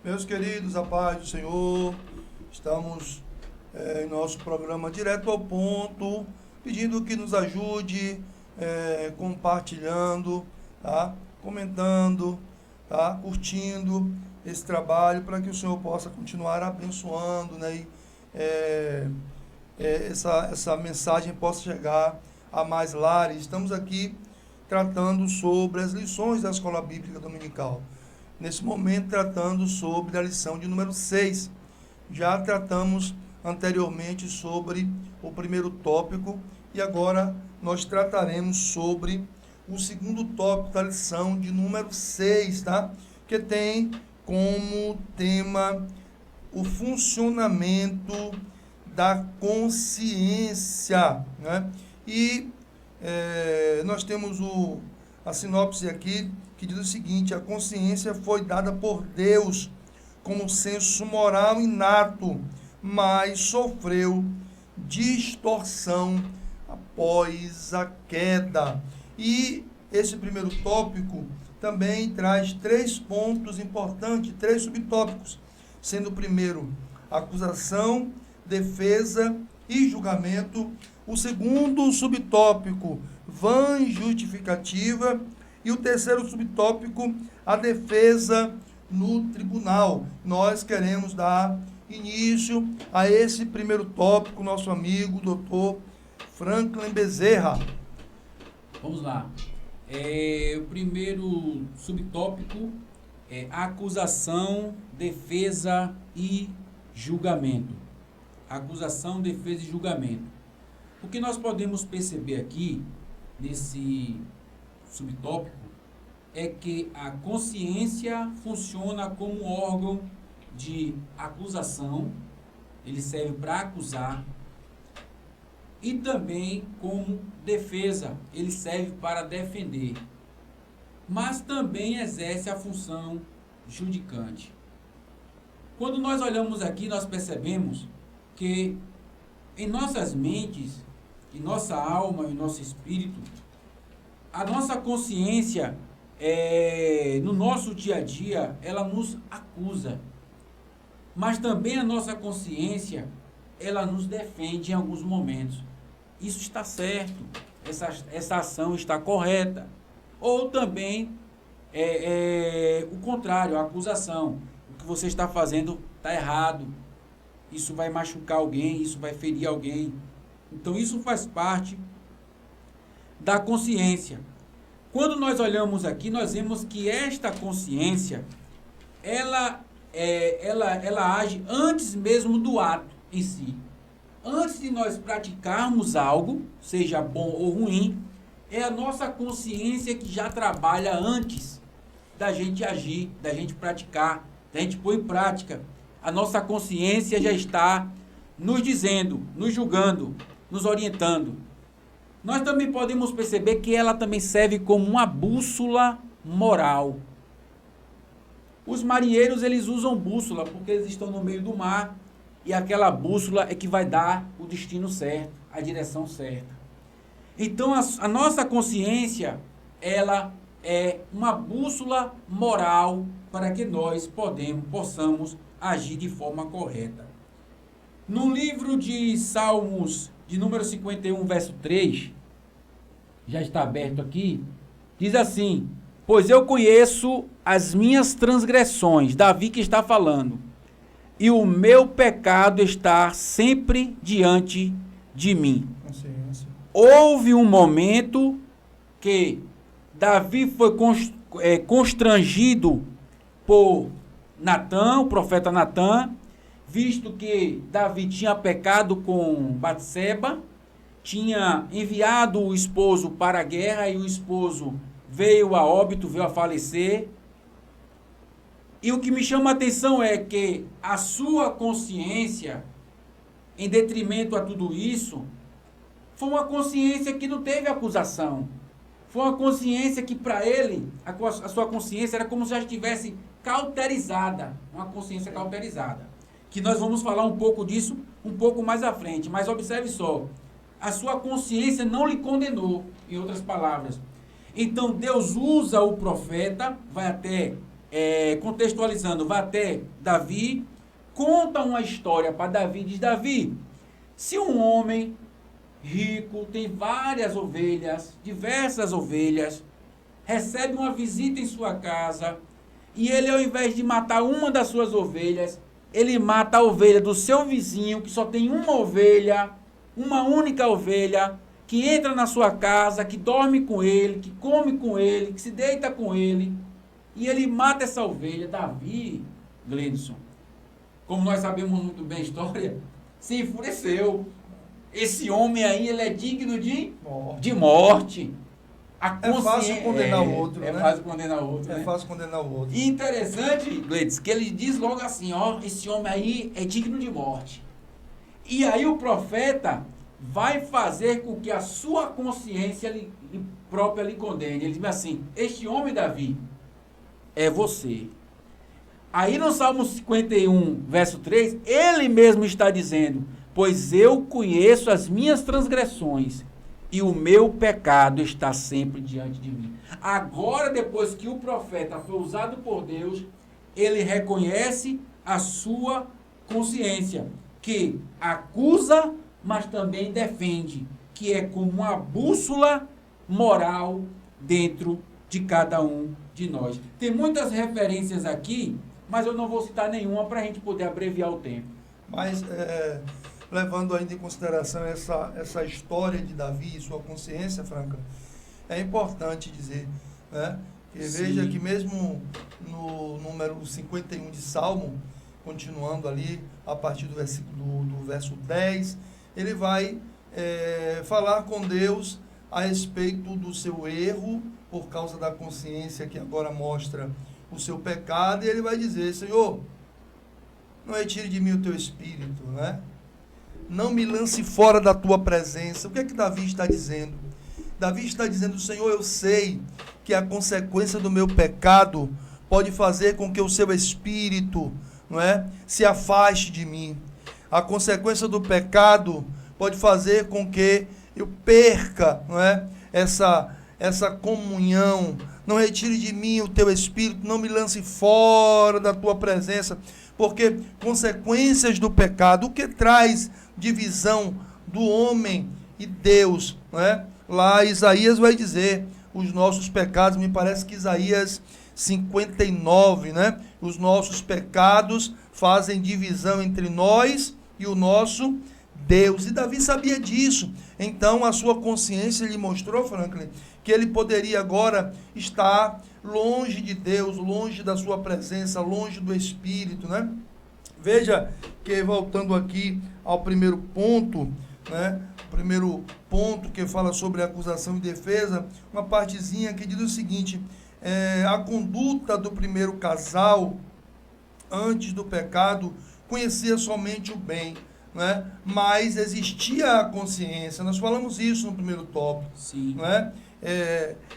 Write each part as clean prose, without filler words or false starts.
Meus queridos, a paz do Senhor, estamos em nosso programa direto ao ponto, pedindo que nos ajude, compartilhando, tá? Comentando, tá? Curtindo esse trabalho, para que o Senhor possa continuar abençoando, né? E, essa mensagem possa chegar a mais lares. Estamos aqui tratando sobre as lições da Escola Bíblica Dominical. Nesse momento, tratando sobre a lição de número 6. Já tratamos anteriormente sobre o primeiro tópico e agora nós trataremos sobre o segundo tópico da lição de número 6, tá? Que tem como tema o funcionamento da consciência, né? E nós temos a sinopse aqui, que diz o seguinte: a consciência foi dada por Deus como senso moral inato, mas sofreu distorção após a queda. E esse primeiro tópico também traz 3 pontos importantes, 3 subtópicos, sendo o primeiro acusação, defesa e julgamento. O segundo subtópico, vã justificativa. E o terceiro subtópico, a defesa no tribunal. Nós queremos dar início a esse primeiro tópico, nosso amigo, doutor Franklin Bezerra. Vamos lá. O primeiro subtópico é acusação, defesa e julgamento. Acusação, defesa e julgamento. O que nós podemos perceber aqui, nesse subtópico, é que a consciência funciona como órgão de acusação, ele serve para acusar, e também como defesa, ele serve para defender, mas também exerce a função judicante. Quando nós olhamos aqui, nós percebemos que em nossas mentes, em nossa alma, em nosso espírito, a nossa consciência, no nosso dia a dia, ela nos acusa. Mas também a nossa consciência, ela nos defende em alguns momentos. Isso está certo, essa ação está correta. Ou também, o contrário, a acusação. O que você está fazendo está errado. Isso vai machucar alguém, isso vai ferir alguém. Então, isso faz parte da consciência. Quando nós olhamos aqui, nós vemos que esta consciência, ela age antes mesmo do ato em si. Antes de nós praticarmos algo, seja bom ou ruim, é a nossa consciência que já trabalha antes da gente agir, da gente praticar, da gente pôr em prática. A nossa consciência já está nos dizendo, nos julgando, nos orientando. Nós também podemos perceber que ela também serve como uma bússola moral. Os marinheiros, eles usam bússola porque eles estão no meio do mar e aquela bússola é que vai dar o destino certo, a direção certa. Então, a nossa consciência, ela é uma bússola moral para que nós possamos agir de forma correta. No livro de Salmos, de número 51, verso 3, já está aberto aqui, diz assim: pois eu conheço as minhas transgressões, Davi que está falando, e o meu pecado está sempre diante de mim. Houve um momento que Davi foi constrangido por Natã, o profeta Natã, visto que Davi tinha pecado com Batseba, tinha enviado o esposo para a guerra e o esposo veio a óbito, veio a falecer. E o que me chama a atenção é que a sua consciência, em detrimento a tudo isso, foi uma consciência que não teve acusação. Foi uma consciência que para ele, a sua consciência era como se já estivesse cauterizada, uma consciência cauterizada. Que nós vamos falar um pouco disso um pouco mais à frente. Mas observe só, a sua consciência não lhe condenou, em outras palavras. Então Deus usa o profeta, vai até contextualizando, vai até Davi, conta uma história para Davi, diz: Davi, se um homem rico tem várias ovelhas, diversas ovelhas, recebe uma visita em sua casa, e ele, ao invés de matar uma das suas ovelhas, ele mata a ovelha do seu vizinho, que só tem uma ovelha, uma única ovelha, que entra na sua casa, que dorme com ele, que come com ele, que se deita com ele, e ele mata essa ovelha. Davi, Gleidson, como nós sabemos muito bem a história, se enfureceu. Esse homem aí, ele é digno de morte. É fácil condenar o outro, É né? fácil condenar o outro, É né? fácil condenar o outro. E interessante, Gleides, que ele diz logo assim, ó, esse homem aí é digno de morte. E aí o profeta vai fazer com que a sua consciência própria lhe condene. Ele diz assim: este homem, Davi, é você. Aí no Salmo 51, verso 3, ele mesmo está dizendo: pois eu conheço as minhas transgressões, e o meu pecado está sempre diante de mim. Agora, depois que o profeta foi usado por Deus, ele reconhece a sua consciência, que acusa, mas também defende, que é como uma bússola moral dentro de cada um de nós. Tem muitas referências aqui, mas eu não vou citar nenhuma para a gente poder abreviar o tempo. Mas, levando ainda em consideração essa história de Davi e sua consciência, Franca, é importante dizer, né, que veja que mesmo no número 51 de Salmo, continuando ali a partir do verso 10, ele vai falar com Deus a respeito do seu erro, por causa da consciência que agora mostra o seu pecado, e ele vai dizer: Senhor, não retire de mim o teu espírito, né? Não me lance fora da tua presença. O que é que Davi está dizendo? Davi está dizendo: Senhor, eu sei que a consequência do meu pecado pode fazer com que o seu espírito, não é, se afaste de mim. A consequência do pecado pode fazer com que eu perca, não é, essa comunhão. Não retire de mim o teu espírito, não me lance fora da tua presença, porque consequências do pecado, o que traz divisão do homem e Deus, não é? Lá Isaías vai dizer, os nossos pecados, me parece que Isaías 59, né? Os nossos pecados fazem divisão entre nós e o nosso Deus. E Davi sabia disso. Então a sua consciência lhe mostrou, Franklin, que ele poderia agora estar longe de Deus, longe da sua presença, longe do Espírito, né? Veja que, voltando aqui ao primeiro ponto, né? O primeiro ponto que fala sobre acusação e defesa, uma partezinha que diz o seguinte: a conduta do primeiro casal antes do pecado conhecia somente o bem, né? Mas existia a consciência. Nós falamos isso no primeiro tópico. Sim. Não é?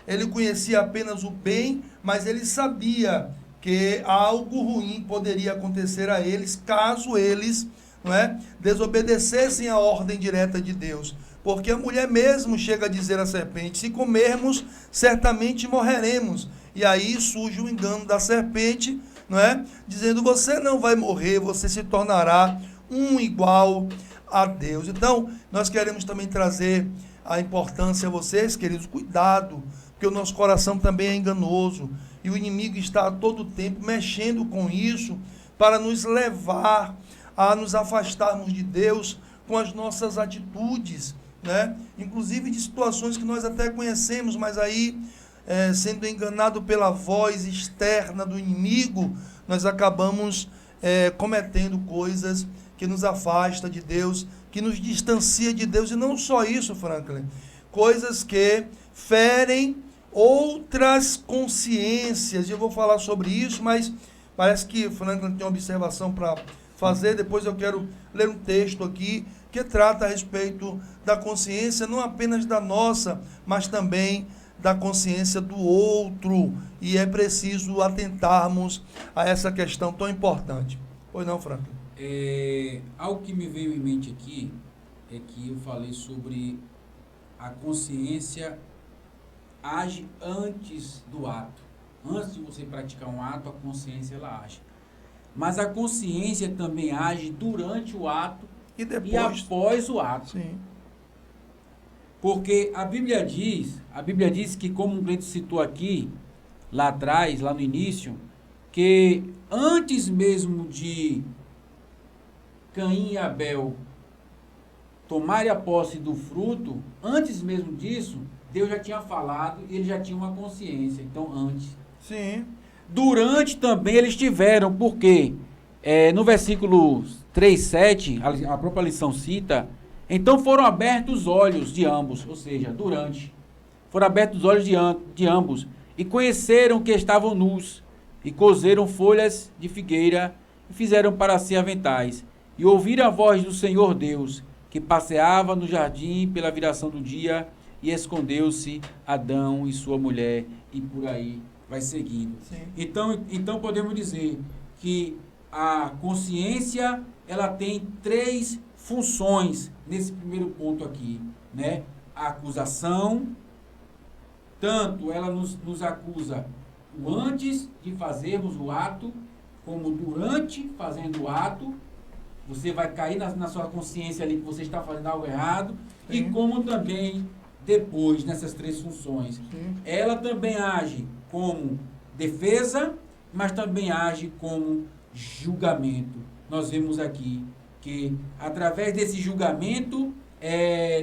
Ele conhecia apenas o bem, mas ele sabia que algo ruim poderia acontecer a eles caso eles, não é, desobedecessem a ordem direta de Deus. Porque a mulher mesmo chega a dizer à serpente: se comermos, certamente morreremos. E aí surge o engano da serpente, não é? Dizendo: você não vai morrer, você se tornará um igual a Deus. Então, nós queremos também trazer a importância a vocês, queridos, cuidado, porque o nosso coração também é enganoso, e o inimigo está a todo tempo mexendo com isso, para nos levar a nos afastarmos de Deus com as nossas atitudes, né? Inclusive de situações que nós até conhecemos, mas aí, sendo enganado pela voz externa do inimigo, nós acabamos cometendo coisas que nos afasta de Deus, que nos distancia de Deus. E não só isso, Franklin, coisas que ferem outras consciências. Eu vou falar sobre isso, mas parece que Franklin tem uma observação para fazer. Depois eu quero ler um texto aqui que trata a respeito da consciência, não apenas da nossa, mas também da consciência do outro. E é preciso atentarmos a essa questão tão importante. Pois não, Franklin? Algo que me veio em mente aqui é que eu falei sobre a consciência age antes do ato, Antes de você praticar um ato, a consciência ela age. Mas a consciência também age durante o ato E depois. e após o ato. Sim. Porque a Bíblia diz que, como o Gleito citou aqui, lá atrás, lá no início, que antes mesmo de Caim e Abel tomarem a posse do fruto, antes mesmo disso, Deus já tinha falado e ele já tinha uma consciência. Então, antes. Sim. Durante também eles tiveram, porque no versículo 3:7, a própria lição cita, então foram abertos os olhos de ambos, ou seja, durante. Foram abertos os olhos de ambos e conheceram que estavam nus e coseram folhas de figueira e fizeram para si aventais. E ouviram a voz do Senhor Deus, que passeava no jardim pela viração do dia, e escondeu-se Adão e sua mulher, e por aí vai seguindo. Sim. Então podemos dizer que a consciência ela tem 3 funções nesse primeiro ponto aqui, né? A acusação, tanto ela nos acusa o antes de fazermos o ato, como durante fazendo o ato. Você vai cair na sua consciência ali que você está fazendo algo errado. Sim. E como também depois, nessas 3 funções. Sim. Ela também age como defesa, mas também age como julgamento. Nós vemos aqui que, através desse julgamento,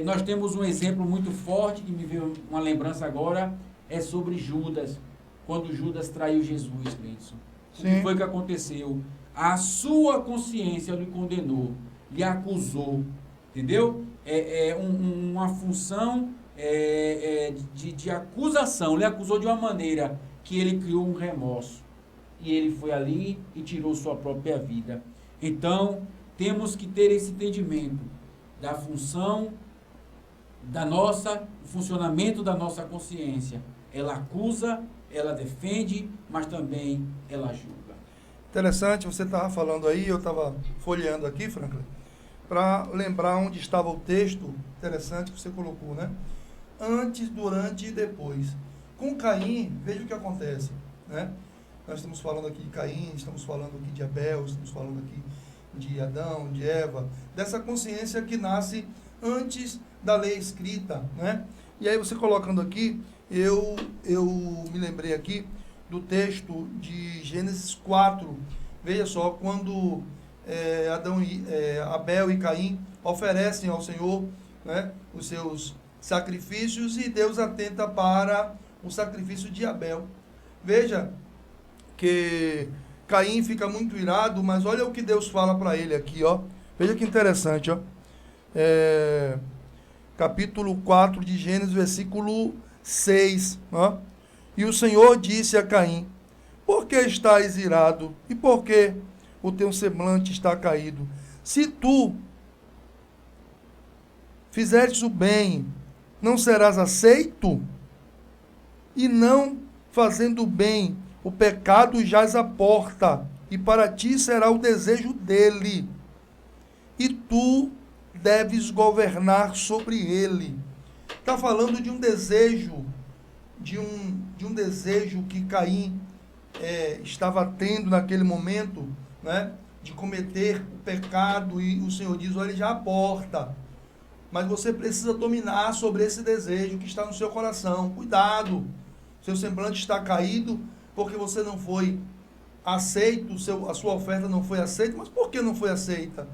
nós temos um exemplo muito forte, que me veio uma lembrança agora, é sobre Judas, quando Judas traiu Jesus, Cleidson. O que foi que aconteceu? A sua consciência lhe condenou, lhe acusou, entendeu? Uma função de acusação, lhe acusou de uma maneira que ele criou um remorso. E ele foi ali e tirou sua própria vida. Então, temos que ter esse entendimento da função o funcionamento da nossa consciência. Ela acusa, ela defende, mas também ela julga. Interessante, você estava falando aí, eu estava folheando aqui, Franklin, para lembrar onde estava o texto interessante que você colocou, né? Antes, durante e depois. Com Caim, veja o que acontece, né? Nós estamos falando aqui de Caim, estamos falando aqui de Abel, estamos falando aqui de Adão, de Eva, dessa consciência que nasce antes da lei escrita, né? E aí você colocando aqui, eu me lembrei aqui do texto de Gênesis 4. Veja só, quando Abel e Caim oferecem ao Senhor, né, os seus sacrifícios, e Deus atenta para o sacrifício de Abel. Veja que Caim fica muito irado, mas olha o que Deus fala para ele aqui, ó. Veja que interessante, ó. Capítulo 4 de Gênesis, versículo 6, ó. E o Senhor disse a Caim: por que estás irado? E por que o teu semblante está caído? Se tu fizeres o bem, não serás aceito? E não fazendo o bem, o pecado jaz à porta, e para ti será o desejo dele, e tu deves governar sobre ele. Está falando de um desejo, de um desejo que Caim estava tendo naquele momento, né, de cometer o pecado, e o Senhor diz: olha, já a porta, mas você precisa dominar sobre esse desejo que está no seu coração. Cuidado, seu semblante está caído porque você não foi aceito, a sua oferta não foi aceita. Mas por que não foi aceita?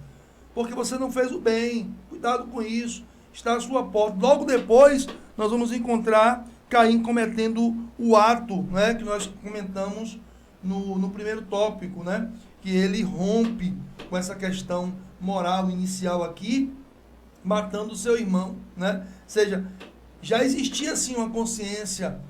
Porque você não fez o bem. Cuidado com isso, está à sua porta. Logo depois nós vamos encontrar Caim cometendo o ato, né, que nós comentamos no primeiro tópico, né, que ele rompe com essa questão moral inicial aqui, matando o seu irmão, né? Ou seja, já existia assim uma consciência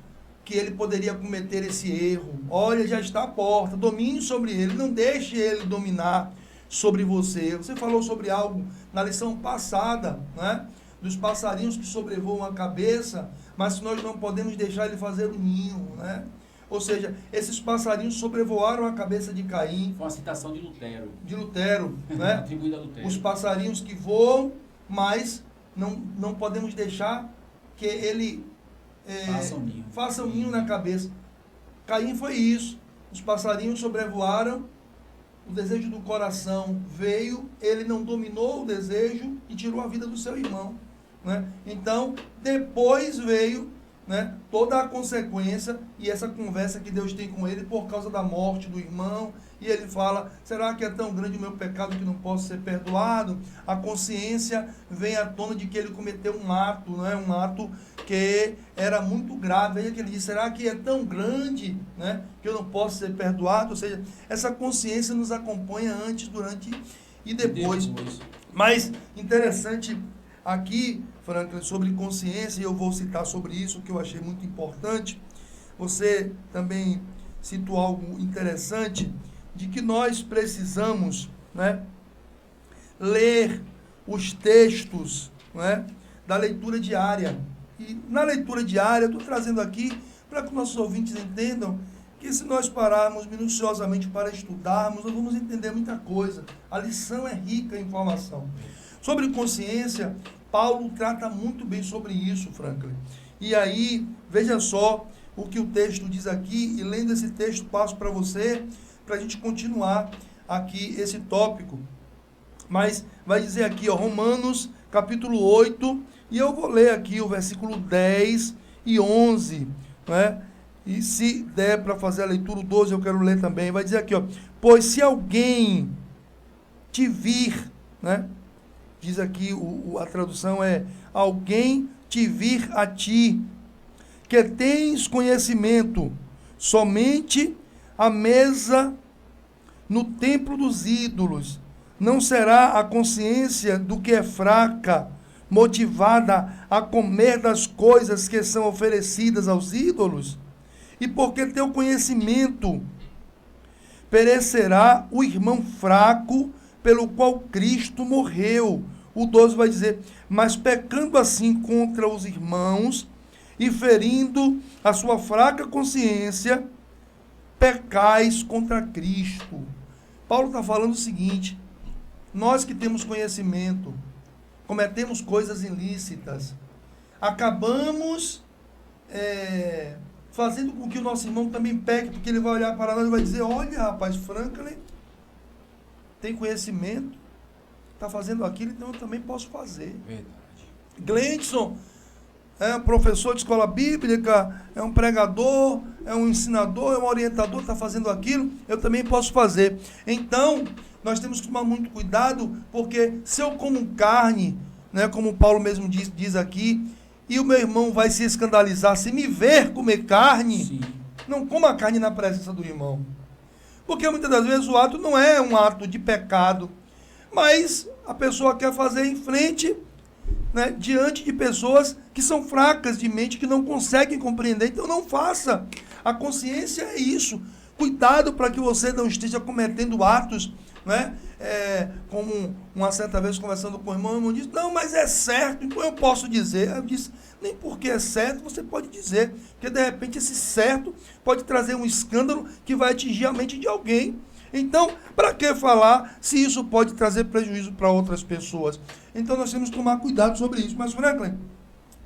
que ele poderia cometer esse erro. Olha, já está à porta, domine sobre ele, não deixe ele dominar sobre você. Você falou sobre algo na lição passada, né, dos passarinhos que sobrevoam a cabeça, mas nós não podemos deixar ele fazer o ninho, né? Ou seja, esses passarinhos sobrevoaram a cabeça de Caim. Foi uma citação de Lutero. De Lutero, né? Atribuída a Lutero. Os passarinhos que voam, mas não podemos deixar que ele faça um ninho na cabeça. Caim foi isso. Os passarinhos sobrevoaram, o desejo do coração veio, ele não dominou o desejo e tirou a vida do seu irmão. Né? Então, depois veio, né, toda a consequência e essa conversa que Deus tem com ele por causa da morte do irmão. E ele fala, será que é tão grande o meu pecado que não posso ser perdoado? A consciência vem à tona de que ele cometeu um ato, né, um ato que era muito grave. Aí ele diz, será que é tão grande, né, que eu não posso ser perdoado? Ou seja, essa consciência nos acompanha antes, durante e depois. Mas interessante aqui, Franklin, sobre consciência, e eu vou citar sobre isso, que eu achei muito importante. Você também citou algo interessante, de que nós precisamos, né, ler os textos, né, da leitura diária. E na leitura diária, eu estou trazendo aqui para que nossos ouvintes entendam que se nós pararmos minuciosamente para estudarmos, nós vamos entender muita coisa. A lição é rica em informação. Sobre consciência, Paulo trata muito bem sobre isso, Franklin. E aí, veja só o que o texto diz aqui, e lendo esse texto, passo para você, para a gente continuar aqui esse tópico. Mas vai dizer aqui, ó, Romanos capítulo 8, e eu vou ler aqui o versículo 10 e 11, né? E se der para fazer a leitura, o 12 eu quero ler também. Vai dizer aqui, ó, pois se alguém te vir, né? Diz aqui, a tradução é, alguém te vir a ti, que tens conhecimento, somente a mesa no templo dos ídolos, não será a consciência do que é fraca, motivada a comer das coisas que são oferecidas aos ídolos? E porque teu conhecimento perecerá o irmão fraco pelo qual Cristo morreu. O 12 vai dizer, mas pecando assim contra os irmãos e ferindo a sua fraca consciência, pecais contra Cristo. Paulo está falando o seguinte, nós que temos conhecimento, cometemos coisas ilícitas, acabamos fazendo com que o nosso irmão também peque, porque ele vai olhar para nós e vai dizer, olha rapaz, Franklin tem conhecimento, está fazendo aquilo, então eu também posso fazer. Verdade. Gleidson é um professor de escola bíblica, é um pregador, é um ensinador, é um orientador, está fazendo aquilo, eu também posso fazer. Então, nós temos que tomar muito cuidado, porque se eu como carne, né, como Paulo mesmo diz aqui, e o meu irmão vai se escandalizar se me ver comer carne, sim, não coma carne na presença do irmão. Porque muitas das vezes o ato não é um ato de pecado, mas a pessoa quer fazer em frente, né, diante de pessoas que são fracas de mente, que não conseguem compreender, então não faça. A consciência é isso. Cuidado para que você não esteja cometendo atos, né? Como uma certa vez conversando com o irmão disse, não, mas é certo, então eu posso dizer. Eu disse, nem porque é certo você pode dizer, porque de repente esse certo pode trazer um escândalo que vai atingir a mente de alguém. Então, para que falar se isso pode trazer prejuízo para outras pessoas? Então, nós temos que tomar cuidado sobre isso. Mas, Franklin,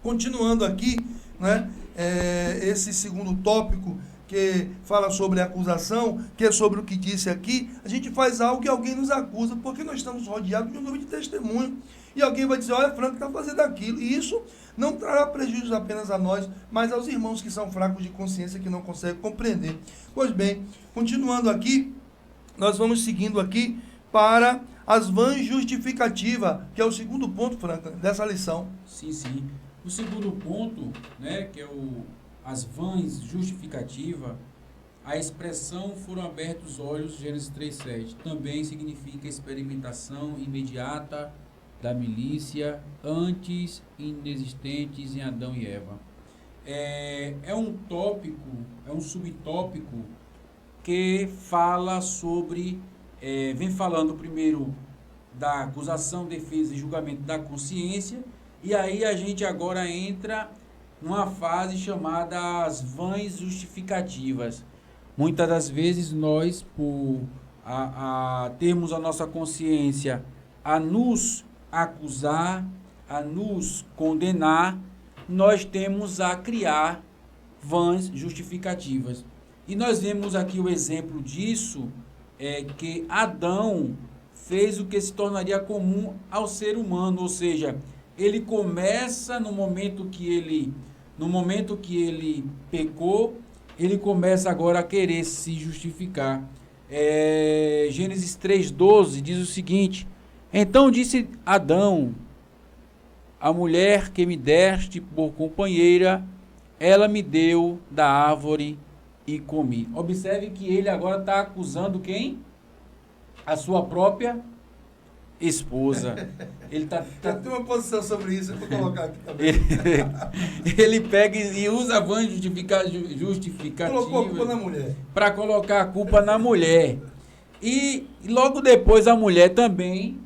continuando aqui, né, esse segundo tópico, que fala sobre a acusação, que é sobre o que disse aqui, a gente faz algo que alguém nos acusa, porque nós estamos rodeados de um número de testemunho. E alguém vai dizer, olha, Franklin está fazendo aquilo. E isso não trará prejuízo apenas a nós, mas aos irmãos que são fracos de consciência, que não conseguem compreender. Pois bem, continuando aqui, nós vamos seguindo aqui para as vãs justificativas, que é o segundo ponto, Franklin, dessa lição. Sim, sim. O segundo ponto, né, que é as vãs justificativas, a expressão foram abertos os olhos, Gênesis 3,7, também significa experimentação imediata da milícia, antes inexistentes em Adão e Eva. É um tópico, é um subtópico que fala sobre, vem falando primeiro da acusação, defesa e julgamento da consciência, e aí a gente agora entra numa fase chamada as vãs justificativas. Muitas das vezes nós, por termos a nossa consciência a nos acusar, a nos condenar, nós temos a criar vãs justificativas. E nós vemos aqui o exemplo disso, que Adão fez o que se tornaria comum ao ser humano, ou seja, ele começa no momento que ele pecou, ele começa agora a querer se justificar. Gênesis 3:12 diz o seguinte: então disse Adão, a mulher que me deste por companheira, ela me deu da árvore e comi. Observe que ele agora está acusando quem? A sua própria esposa. Ele Eu tenho uma posição sobre isso, eu vou colocar aqui também. Ele pega e usa a van justificativa. Colocou a culpa na mulher. Para colocar a culpa na mulher. E logo depois a mulher também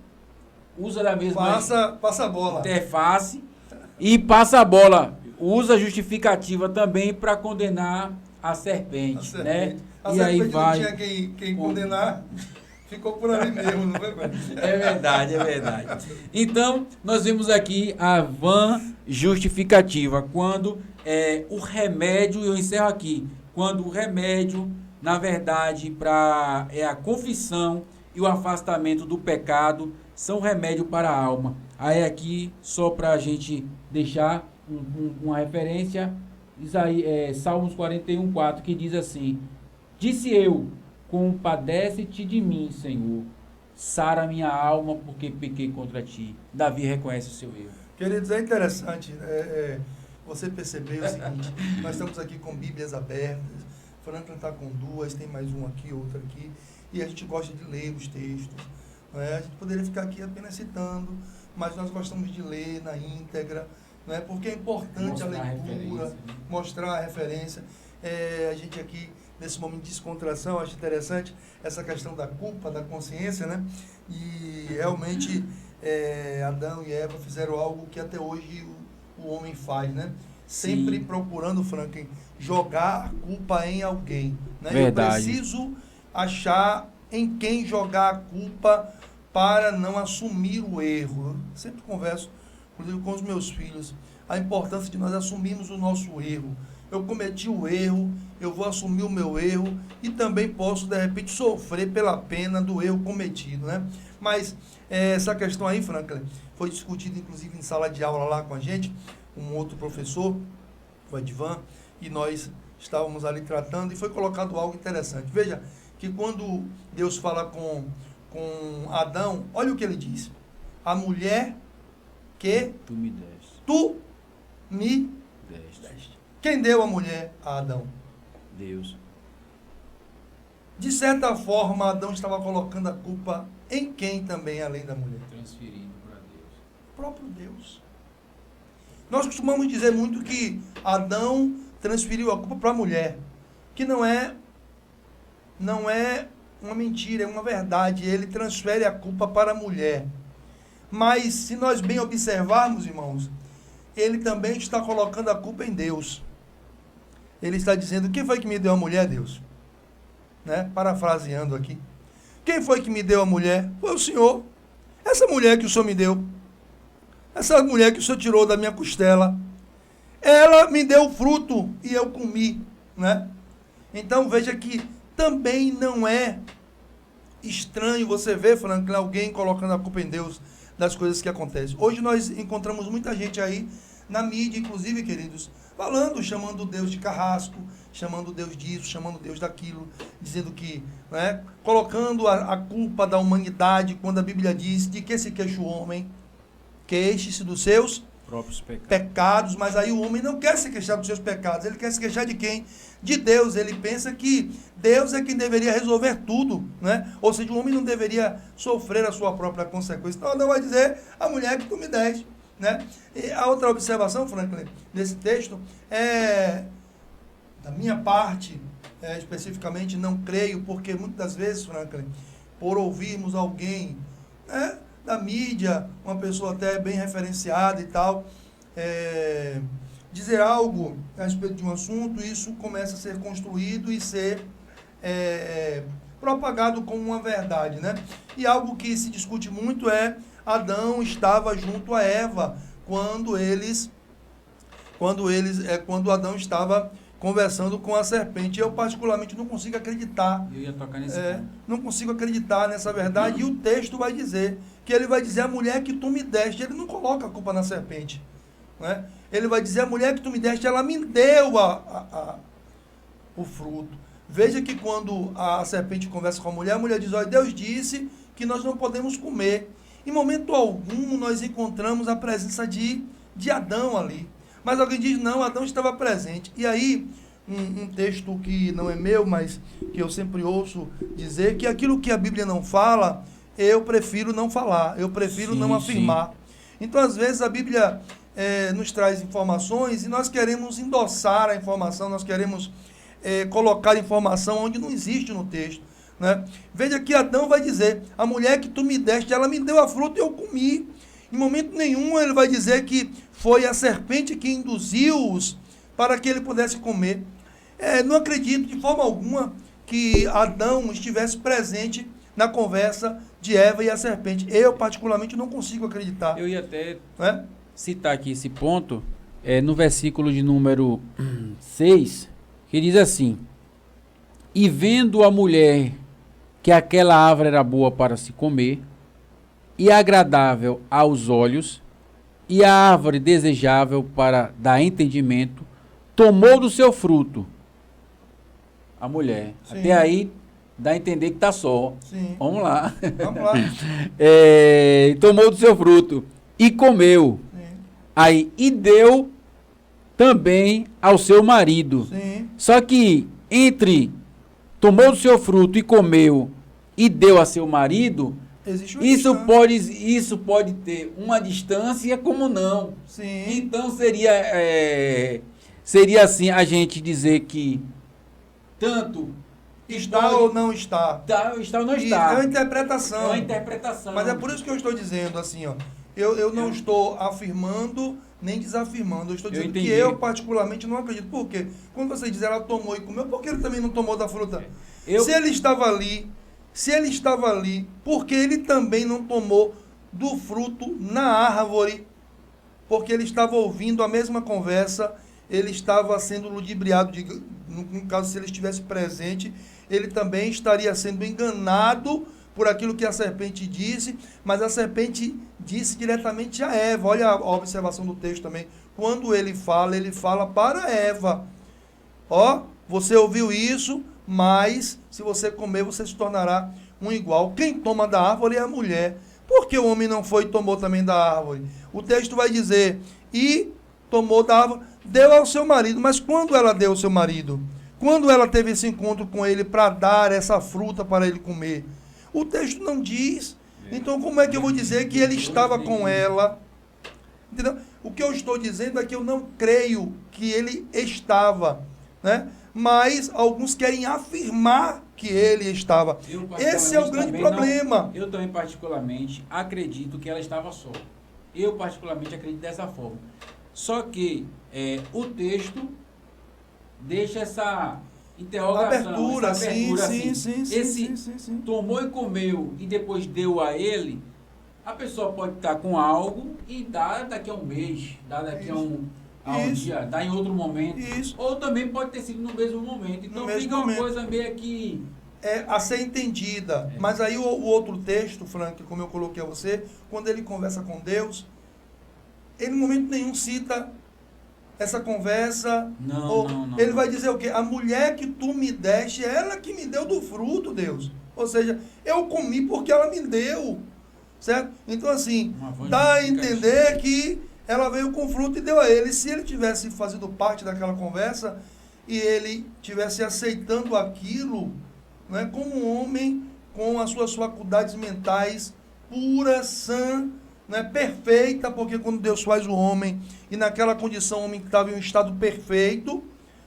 usa da mesma Passa a bola. interface e passa a bola. Usa a justificativa também para condenar a serpente, né? A e serpente aí vai. não tinha quem condenar, ficou por ali mesmo, não foi? É verdade, é verdade. Então, nós vemos aqui a van justificativa, quando o remédio, eu encerro aqui, quando o remédio, na verdade, é a confissão e o afastamento do pecado, são remédio para a alma. Aí aqui, só para a gente deixar uma referência, Salmos 41:4, que diz assim: disse eu, compadece-te de mim, Senhor, sara minha alma, porque pequei contra ti. Davi reconhece o seu erro. Queridos, é interessante você perceber o seguinte: nós estamos aqui com Bíblias abertas, Franklin está com duas, tem mais uma aqui, outra aqui, e a gente gosta de ler os textos. A gente poderia ficar aqui apenas citando, mas nós gostamos de ler na íntegra, porque é importante mostrar a leitura, mostrar a referência. A gente aqui, nesse momento de descontração, acho interessante essa questão da culpa, da consciência, né? E realmente Adão e Eva fizeram algo que até hoje o homem faz, né? Sempre procurando, Franklin, jogar a culpa em alguém, né? Verdade. Eu preciso achar em quem jogar a culpa para não assumir o erro. Eu sempre converso, inclusive, com os meus filhos, a importância de nós assumirmos o nosso erro. Eu cometi o erro, eu vou assumir o meu erro e também posso, de repente, sofrer pela pena do erro cometido, né? Mas essa questão aí, Franklin, foi discutida, inclusive, em sala de aula lá com a gente, um outro professor, o Edvan, e nós estávamos ali tratando, e foi colocado algo interessante. Veja que quando Deus fala com Adão, olha o que ele diz: a mulher que tu me deste. Tu me deste. Quem deu a mulher a Adão? Deus. De certa forma, Adão estava colocando a culpa em quem também, além da mulher? Transferindo para Deus. O próprio Deus. Nós costumamos dizer muito que Adão transferiu a culpa para a mulher, que não é uma mentira, é uma verdade. Ele transfere a culpa para a mulher. Mas, se nós bem observarmos, irmãos, ele também está colocando a culpa em Deus. Ele está dizendo: quem foi que me deu a mulher, Deus? Parafraseando aqui. Quem foi que me deu a mulher? Foi o Senhor. Essa mulher que o Senhor me deu. Essa mulher que o Senhor tirou da minha costela. Ela me deu fruto e eu comi. Então, veja que também não é estranho você ver, Franklin, alguém colocando a culpa em Deus das coisas que acontecem. Hoje nós encontramos muita gente aí na mídia, inclusive, queridos, falando, chamando Deus de carrasco, chamando Deus disso, chamando Deus daquilo, dizendo que, colocando a culpa da humanidade, quando a Bíblia diz: de que se queixa o homem? Queixe-se dos seus próprios pecados. Mas aí o homem não quer se queixar dos seus pecados, ele quer se queixar de quem? De Deus. Ele pensa que Deus é quem deveria resolver tudo, Ou seja, o homem não deveria sofrer a sua própria consequência. Então Adão vai dizer: a mulher que tu me deste, E a outra observação, Franklin, nesse texto da minha parte, especificamente, não creio, porque muitas das vezes, Franklin, por ouvirmos alguém, da mídia, uma pessoa até bem referenciada e tal, dizer algo a respeito de um assunto, isso começa a ser construído e ser propagado como uma verdade, E algo que se discute muito é: Adão estava junto a Eva quando Adão estava conversando com a serpente. Eu, particularmente, não consigo acreditar. Eu ia tocar nesse ponto. Não consigo acreditar nessa verdade. E o texto vai dizer que ele vai dizer a mulher que tu me deste. Ele não coloca a culpa na serpente. Né? Ele vai dizer a mulher que tu me deste, ela me deu o fruto. Veja que quando a serpente conversa com a mulher diz, olha, Deus disse que nós não podemos comer. Em momento algum nós encontramos a presença de Adão ali. Mas alguém diz, não, Adão estava presente. E aí, um texto que não é meu, mas que eu sempre ouço dizer, que aquilo que a Bíblia não fala, eu prefiro não falar, eu prefiro não afirmar. Então, às vezes, a Bíblia nos traz informações e nós queremos endossar a informação, nós queremos colocar informação onde não existe no texto. Né? Veja que Adão vai dizer, a mulher que tu me deste, ela me deu a fruta e eu comi. Em momento nenhum ele vai dizer que foi a serpente que induziu-os para que ele pudesse comer. Não acredito de forma alguma que Adão estivesse presente na conversa de Eva e a serpente. Eu, particularmente, não consigo acreditar. Eu ia até citar aqui esse ponto, no versículo de número 6, que diz assim, e vendo a mulher que aquela árvore era boa para se comer, e agradável aos olhos, e a árvore desejável para dar entendimento, tomou do seu fruto. A mulher. Sim. Até aí dá a entender que está só. Sim. Vamos lá. Vamos lá. Tomou do seu fruto e comeu. Sim. Aí, e deu também ao seu marido. Sim. Só que entre tomou do seu fruto e comeu e deu a seu marido, Existe uma isso distância. pode ter uma distância como não. Sim. Então seria assim a gente dizer que tanto Está ou não está? Está ou não Isso, está. é uma interpretação. É uma interpretação. Mas é por isso que eu estou dizendo assim, ó. Eu não estou afirmando nem desafirmando. Eu estou dizendo que eu, particularmente, não acredito. Por quê? Quando você diz ela tomou e comeu, por que ele também não tomou da fruta? Se ele estava ali, porque ele também não tomou do fruto na árvore? Porque ele estava ouvindo a mesma conversa, ele estava sendo ludibriado, no caso, se ele estivesse presente, ele também estaria sendo enganado por aquilo que a serpente disse, mas a serpente disse diretamente a Eva. Olha a observação do texto também. Quando ele fala para Eva. Ó, você ouviu isso, mas se você comer, você se tornará um igual. Quem toma da árvore é a mulher. Por que o homem não foi e tomou também da árvore? O texto vai dizer, e tomou da árvore, deu ao seu marido. Mas quando ela deu ao seu marido? Quando ela teve esse encontro com ele para dar essa fruta para ele comer? O texto não diz. Então como é que eu vou dizer que ele estava com ela? Entendeu? O que eu estou dizendo é que eu não creio que ele estava, né? Mas alguns querem afirmar que ele estava. Esse é o grande problema. Eu também particularmente acredito que ela estava só. Eu particularmente acredito dessa forma. Só que o texto deixa essa interrogação, abertura, essa abertura sim. Tomou e comeu e depois deu a ele. A pessoa pode estar com algo e dá daqui a um mês, dá daqui a um dia, dá em outro momento. Isso. Ou também pode ter sido no mesmo momento. Então fica uma coisa meio que... a ser entendida. Mas aí o outro texto, Frank, como eu coloquei a você, quando ele conversa com Deus, ele em momento nenhum cita essa conversa. Não. Ele vai dizer o quê? A mulher que tu me deste, ela que me deu do fruto, Deus. Ou seja, eu comi porque ela me deu. Certo? Então, assim, dá a entender que ela veio com fruto e deu a ele. Se ele tivesse fazendo parte daquela conversa e ele tivesse aceitando aquilo, né, como um homem com as suas faculdades mentais pura, sã, né, perfeita, porque quando Deus faz o homem, e naquela condição o homem que estava em um estado perfeito,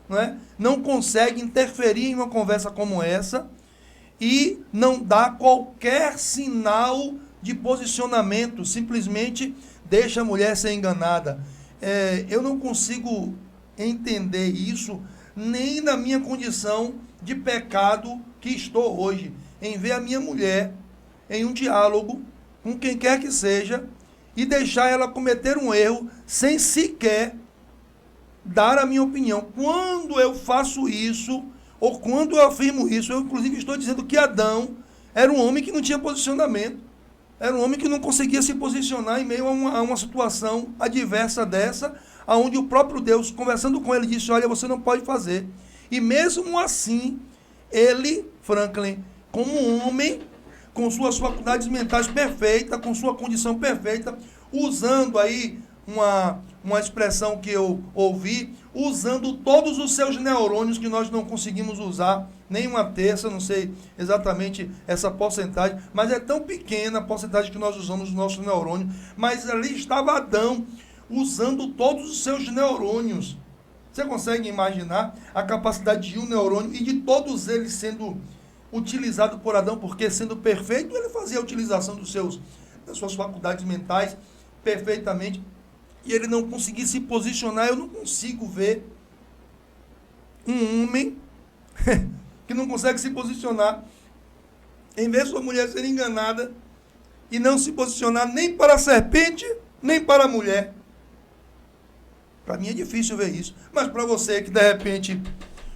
né, não consegue interferir em uma conversa como essa e não dá qualquer sinal de posicionamento, simplesmente deixa a mulher ser enganada. Eu não consigo entender isso nem na minha condição de pecado que estou hoje, em ver a minha mulher em um diálogo com quem quer que seja e deixar ela cometer um erro sem sequer dar a minha opinião. Quando eu faço isso, ou quando eu afirmo isso, eu inclusive estou dizendo que Adão era um homem que não tinha posicionamento. Era um homem que não conseguia se posicionar em meio a uma situação adversa dessa, onde o próprio Deus, conversando com ele, disse, olha, você não pode fazer. E mesmo assim, ele, Franklin, como um homem, com suas faculdades mentais perfeitas, com sua condição perfeita, usando aí uma expressão que eu ouvi, usando todos os seus neurônios que nós não conseguimos usar, nem uma terça, não sei exatamente essa porcentagem, mas é tão pequena a porcentagem que nós usamos no nosso neurônio, mas ali estava Adão, usando todos os seus neurônios. Você consegue imaginar a capacidade de um neurônio e de todos eles sendo utilizado por Adão, porque sendo perfeito, ele fazia a utilização das suas faculdades mentais perfeitamente, e ele não conseguia se posicionar. Eu não consigo ver um homem que não consegue se posicionar, em vez de sua mulher ser enganada, e não se posicionar nem para a serpente, nem para a mulher. Para mim é difícil ver isso, mas para você que de repente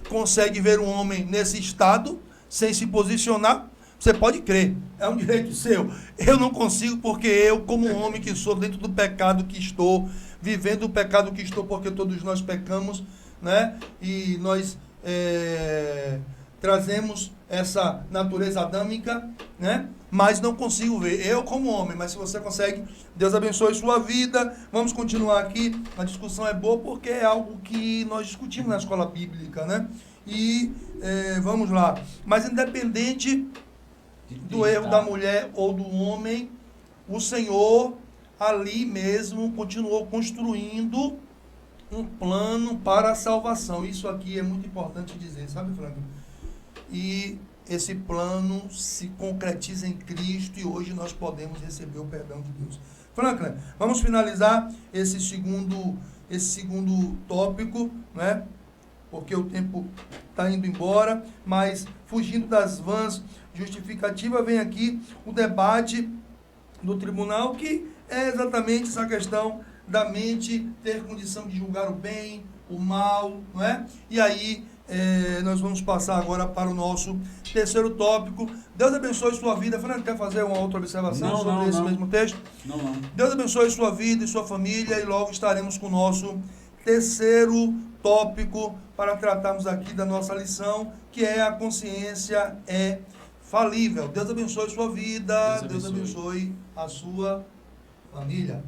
consegue ver um homem nesse estado, sem se posicionar, você pode crer, é um direito seu. Eu não consigo, porque eu, como um homem que sou, dentro do pecado que estou, vivendo o pecado que estou, porque todos nós pecamos, né? E nós trazemos essa natureza adâmica, né? Mas não consigo ver, eu como homem. Mas se você consegue, Deus abençoe sua vida. Vamos continuar aqui, a discussão é boa porque é algo que nós discutimos na escola bíblica, né? E vamos lá, mas independente do erro da mulher ou do homem, o Senhor ali mesmo continuou construindo um plano para a salvação. Isso aqui é muito importante dizer, sabe, Franklin? E esse plano se concretiza em Cristo, e hoje nós podemos receber o perdão de Deus. Franklin, vamos finalizar esse segundo tópico, né? Porque o tempo está indo embora, mas fugindo das vãs justificativas, vem aqui o debate do tribunal, que é exatamente essa questão da mente ter condição de julgar o bem, o mal, não é? E aí nós vamos passar agora para o nosso terceiro tópico. Deus abençoe sua vida. Fernando, quer fazer uma outra observação sobre esse mesmo texto? Não. Deus abençoe sua vida e sua família, e logo estaremos com o nosso terceiro tópico para tratarmos aqui da nossa lição, que é a consciência é falível. Deus abençoe sua vida, Deus abençoe a sua família.